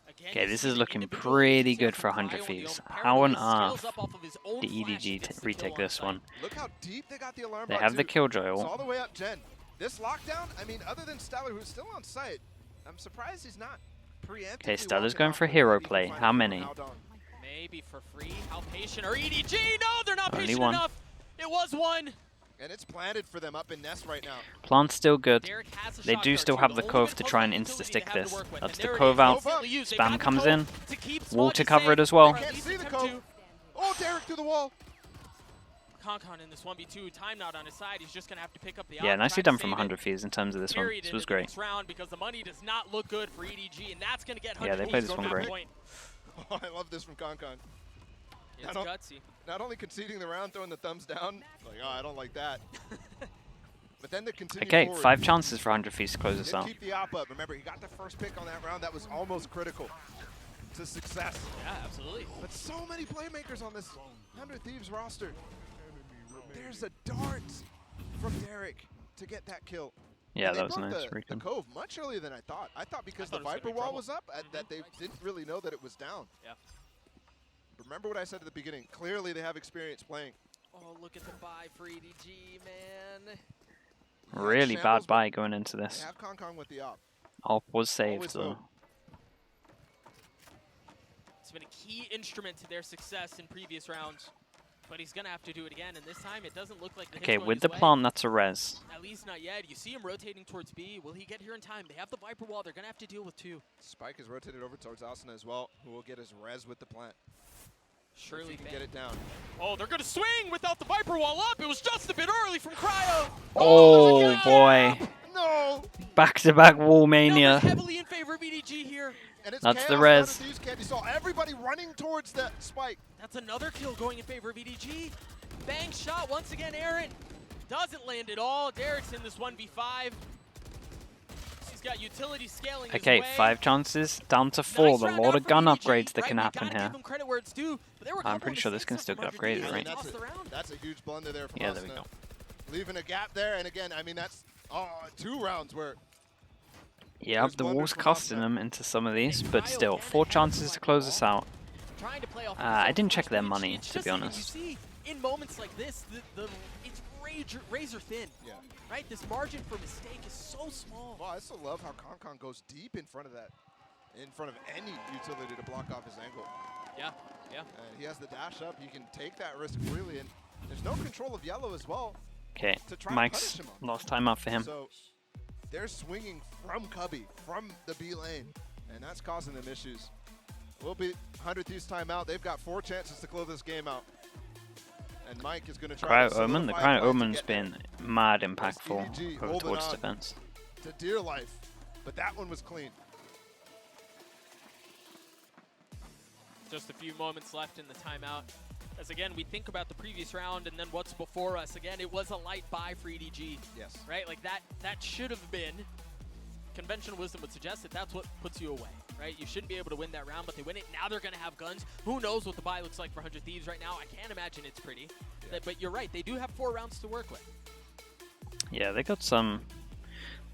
Again, Okay, you this see is the looking individual pretty efficiency good from for Cryo 100 on the Thieves. Omen. How on Apparently earth scales up off of his own the flash and EDG gets the retake kill on this site. one? Look how deep they got the alarm They bot, have the too. Killjoy It's ult. all the way up Gen. This lockdown, I mean, other than Stellar, who's still on site, I'm surprised he's not preemptively. Okay, Stellar's walking going off for the hero lead. He can play. find How a kill many? on Aldon. Maybe for free. How patient are EDG? No, they're not Only patient one. enough. It was one. And it's planted for them up in Nest right now. Plant's still good. Derek has a They shot do dart still too. have the only cove bit to close try and utility they insta-stick have to this. work with, That's and the there it cove is. out. Instantly used. They've Spam got the comes cove in. to keep Wall Smog to safe. cover it as well. They're Can't at see least the attempt cove. to. Oh, Derek through the wall. Concon in this 1v2, time out on his side. He's just going to have to pick up the Yeah, op, nicely try to done from save it. 100 Thieves in terms of this one. Carried This into was the great. next round because the money does not look good for EDG, and that's going to get 100 Yeah, they played this one from that great. point. Oh, I love this from Concon. It's don't- gutsy. Not only conceding the round, throwing the thumbs down, like, oh, I don't like that. But then to continue Okay, forward. 5 chances for 100 Thieves to close this Did out. keep the op up. Remember, he got the first pick on that round. That was almost critical to success. Yeah, absolutely. But so many playmakers on this 100 Thieves roster. There's a dart from Derek to get that kill. Yeah, And they that was broke nice. the Recon. cove much earlier than I thought. I thought because thought the it was gonna Viper be wall trouble. was up, that they didn't really know that it was down. Yeah. Remember what I said at the beginning. Clearly, they have experience playing. Oh, look at the buy for EDG, man. Yeah, Really Shambles, bad but buy going into They this. have Concon with the op. Op was saved Always though. hope. It's been a key instrument to their success in previous rounds. But he's gonna have to do it again, and this time it doesn't look like the hit's Okay, going with his the way. plant, that's a res. At least not yet. You see him rotating towards B. Will he get here in time? They have the Viper wall. They're gonna have to deal with 2. Spike is rotated over towards Asuna as well, who will get his res with the plant. Surely If he can Bang. get it down. Oh, they're gonna swing without the Viper wall up. It was just a bit early from Cryo. Oh, there's a boy. No! Back-to-back wall Numbers mania. heavily in favor of EDG here. And it's That's the chaos res. out of these can't. You saw everybody running towards that spike. That's another kill going in favor of EDG. Bang shot once again, Aaron. Doesn't land at all. Derek's in this 1v5. He's got utility scaling his Okay, way. 5 chances, down to 4. Nice A round lot out of from gun EDG, upgrades that right? can We happen gotta here. give them credit where it's due, but there were a I'm couple pretty sure this can mistakes still from get 100 upgraded, Thieves. right? They lost the round. That's a huge blunder there from Yeah, there we Asuna. go. Leaving a gap there, and again, I mean, that's 2 rounds where Yeah, There's the blunders wall's from costing Asuna. them into some of these, but still, 4 chances to close us out. Trying to play off I didn't check their EDG. money, It's to just be that honest. You see, in moments like this, it's razor thin. Yeah. Right? This margin for mistake is so small. Well, I still love how Concon goes deep in front of that, in front of any utility to block off his angle. Yeah, yeah. And he has the dash up. He can take that risk freely, and there's no control of yellow as well. Okay, To try to Mike's punish him on. last time out for him. So they're swinging from Cubby, from the B lane, and that's causing them issues. Will be 100 Thieves timeout. They've got 4 chances to close this game out. And Mike is going to try Cryo to Omen, the solidify a Cryo plan to Omen's get there. been mad EDG impactful over holding towards on. defense. To dear life, but that one was clean. Just a few moments left in the timeout. As again, we think about the previous round and then what's before us. Again, it was a light buy for EDG, Yes. right? Like that should have been. Conventional wisdom would suggest that that's what puts you away, right? You shouldn't be able to win that round, but they win it. Now they're going to have guns. Who knows what the buy looks like for 100 Thieves right now? I can't imagine it's pretty. Yeah. But you're right. They do have 4 rounds to work with. Yeah, they got some.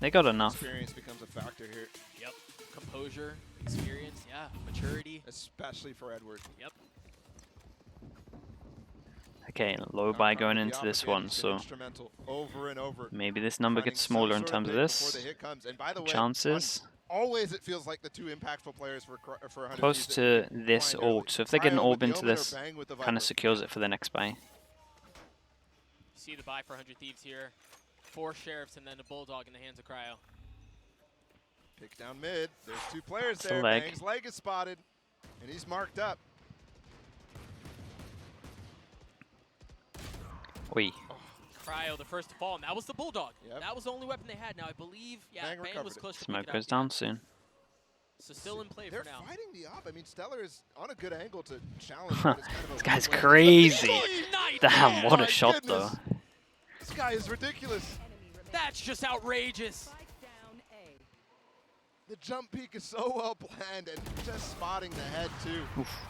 They got enough. Experience becomes a factor here, Yep. Composure, experience, yeah, maturity. especially for Edward. Yep. Okay, low buy Concon going with into the this opportunity one, has been so instrumental over and over. maybe this number Finding gets smaller some in sort terms of bait before this. the hit comes. And by the way, Chances. always it feels like the 2 impactful players for 100 Close Thieves to that this find early. ult, so if they get an Cryo orb with the into Omen or this, Bang with the kind Viper. of secures it for the next buy. See the buy for 100 Thieves here. 4 Sheriffs and then a Bulldog in the hands of Cryo. Pick down mid. There's 2 players It's a there. leg. Bang's leg is spotted, and he's marked up. Oi. Cryo, the first to fall, and that was the Bulldog. Yep. That was the only weapon they had. Now, I believe, yeah, Bang Bang recovered was it. close to Smoke picking goes up. down soon. So still in play They're for now. fighting the op. I mean, Stellar is on a good angle to challenge. but it's kind of a This guy's win-win. crazy. Good night, Damn, man. what a My shot goodness. though. This guy is ridiculous. That's just outrageous. The jump peak is so well planned and just spotting the head too.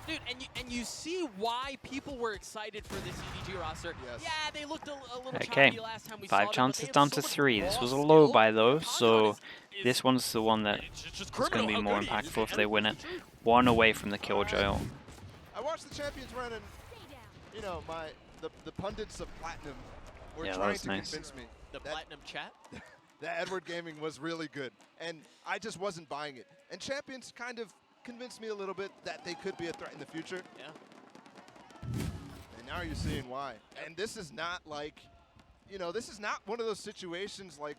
Dude, and you see why people were excited for this EDG roster. Yes. Yeah, they looked a little Okay, choppy last time we saw 5 them, but chances they have down so to much 3. This raw was a low skill. buy though, Concon so is this one's the one that it's just is going to criminal be how more good he is. impactful if they win it. 1 away from the Killjoy ult. I watched the champions run and, you know, the pundits of Platinum were Yeah, that trying was to nice. convince me The Platinum chat. that Edward Gaming was really good. And I just wasn't buying it. And champions kind of convinced me a little bit that they could be a threat in the future. Yeah. And now you're seeing why. And this is not like, you know, this is not one of those situations like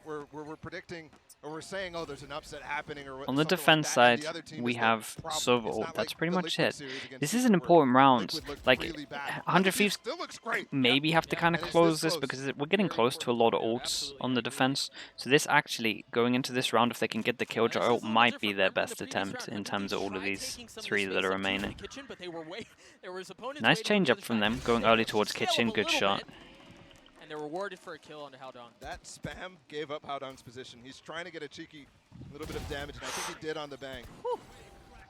where we're predicting or we're saying, oh, there's an upset happening or On the something like defense that, and side, the other team we is the have problem. Sova It's ult. not That's like pretty the much Liquid it. series against This Liquid is an where important round. Liquid looked Like, really bad. 100 Thieves still looks great. maybe have to Yeah. kind of And it's close this this close. because we're getting Very close to a lot of important. ults Absolutely, on I the agree. defense. So this actually, going into this round, if they can get the Killjoy This is ult, a little might be different. their Remember in best the previous attempt round, in terms of all of tried these taking some of the 3 space that are up to remaining. the kitchen, but they were there was opponents Nice waiting change on up the from other them, side. going They early were towards scale up kitchen. a Good little shot. bit, and they're rewarded for a kill onto Haldong. That spam gave up Howdong's position. He's trying to get a cheeky little bit of damage, and I think he did on the bang.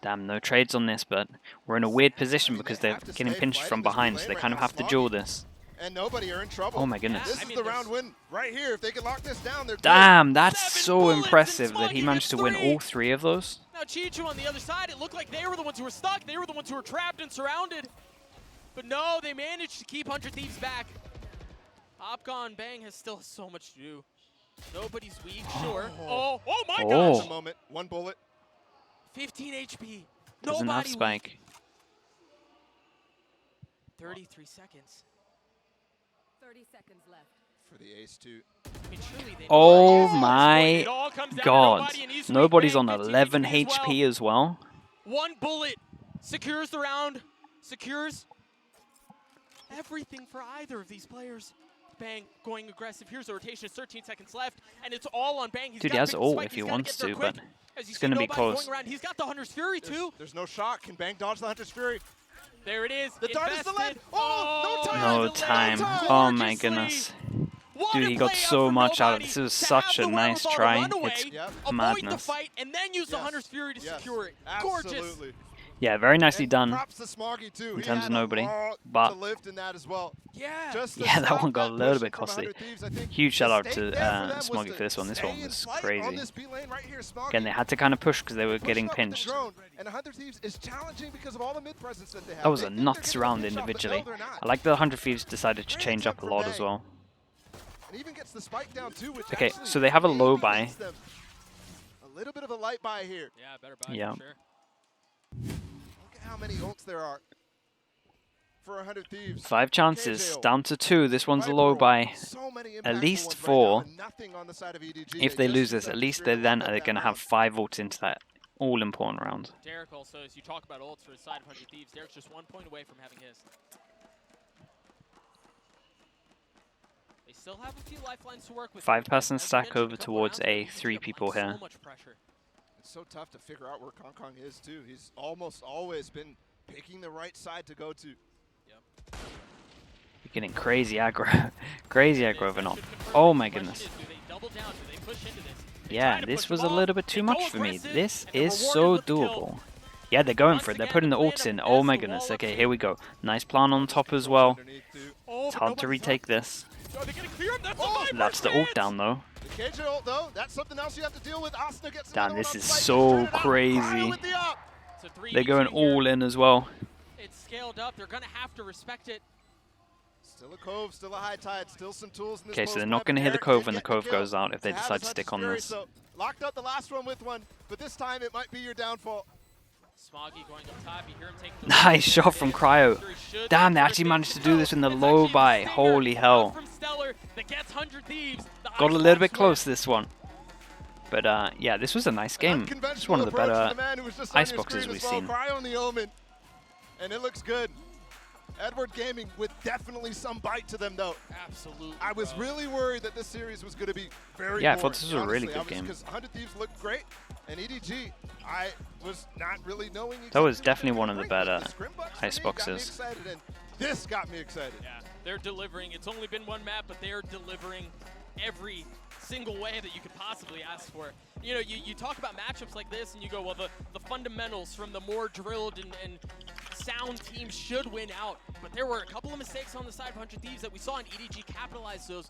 Damn, no trades on this, but we're in a weird position because they they're have to getting stay pinched fighting from this behind, lane so they right kind of now. have to Smoggy. duel this. And nobody are in trouble. Oh my goodness. This I is mean, the there's- round win right here. If they can lock this down, they're good. Damn, that's 7 so bullets and impressive that he Smoggy managed to gets win 3. all 3 of those. Now Chichu on the other side, it looked like they were the ones who were stuck. They were the ones who were trapped and surrounded. But no, they managed to keep 100 Thieves back. Opcon Bang has still so much to do. Nobody's weak, sure. Oh my Oh. gosh! That's a moment. One bullet. 15 HP. Doesn't have Nobody weak. spike. 33 seconds. 30 seconds left. For the ace two. I mean, surely they know Oh where my it all comes down to god. nobody, and East Nobody's Bang on 15 11 HP as well. HP as well. One bullet secures the round, secures everything for either of these players. Bang going aggressive. Here's the rotation. It's 13 seconds left, and it's all on Bang. Dude, he has ult if he wants to, but it's going to be close. He's got the Hunter's Fury too. There's no shot. Can Bang dodge the Hunter's Fury? There it is. The dart is delayed. Invested. Oh, no time. No time. Oh my goodness. Dude, he got so much out of this. It was such a nice try. It's Yep. Avoid the madness. fight and then use the Yes. Hunter's Fury to Yes. secure it. Absolutely. Gorgeous. Yeah, very nicely And done. props to Smoggy too. in He terms had of nobody, a lot but- to lift in that as well. Yeah. Just to Yeah, that stop one got a little push bit from costly. 100 Thieves, I think Huge the shout out stake to there for them was Smoggy to for this one. This stay one in was flight crazy. on this B lane right here. Smoggy Again, they had to kind of push because they were pushing getting up with the pinched. drone, and 100 Thieves is challenging because of all the mid presence that they have. That was They a think they're nuts gonna round pinch off, but individually. no, they're not. I like the 100 Thieves decided to Great change up attempt a from lot Bang. as well. And even gets the spike down too, which Okay, actually so they have a low maybe buy. gets them a little bit of a light buy here. Yeah, better buy Yeah. for sure. Look at how many ults there are for 100 Thieves. 5 chances, KJO. down to 2. This one's a Viper low ult. buy. So many At impactful least ones right 4. now, and nothing on the side of EDG. If they just lose used this, that at least Fury they're to then lock up they're that going to round. have 5 ults into that all-important round. Derek also, as you talk about ults for the side of 100 Thieves, Derek's just 1 point away from having his. They still have a few lifelines to work with. 5-person As you stack mentioned, over a couple towards rounds A, ago, EDG 3 applying people here. So much pressure. It's so tough to figure out where Kong Kong is too. He's almost always been picking the right side to go to. Yep. You're getting crazy aggro. Crazy aggro of an op. Should confirm Oh the my question goodness. is, do they double down? Do they push into this? They Yeah, try to this push the was a ball, little bit they too go much for me. aggressive, This and they're is rewarded so with the kill. doable. Yeah, they're going Once for it. They're again, putting the Atlanta ults in. has Oh my the goodness. wall Okay, up here we go. Nice plan on top as well. Underneath too. Oh, It's but hard to nobody's retake up. this. Oh, they're gonna clear him. That's the Oh, Viper's That's the ult chance. down though. The KJ ult though, that's something else you have to deal with. Asna gets Damn, another this one on is site. so Straight it out. crazy. Cryo with the up. It's a 3v2 They're going here. all in as well. It's scaled up. They're gonna have to respect it. Still a cove, still a high tide, still some tools in this Okay, so they're post not play, going to but hit the Derek cove did when the get cove kill goes out if they to have decide his to stick Hunter's on Fury, this. So locked up the last one with one, but this time it might be your downfall. Smoggy going up top. You hear him take the Nice shot from Cryo. Damn, they actually managed to do this in the low buy. Holy hell. Got a little bit close this one. But yeah, this was a nice game. It's one of the better Iceboxes we've seen. Cryo on the Omen, and it looks good. Edward Gaming with definitely some bite to them though. Absolutely. I was really worried that this series was going to be very Yeah, I boring, thought this was a really honestly. good game. Because 100 Thieves looked great, and EDG, I was not really knowing. That was exactly what definitely they were one of the gonna bring, better but the Scrimbucks for me got me Iceboxes. excited, and this got me excited. Yeah, they're delivering. It's only been one map, but they're delivering every single way that you could possibly ask for. You know, you talk about matchups like this, and you go, well, the fundamentals from the more drilled and sound teams should win out. But there were a couple of mistakes on the side of 100 Thieves that we saw, and EDG capitalized those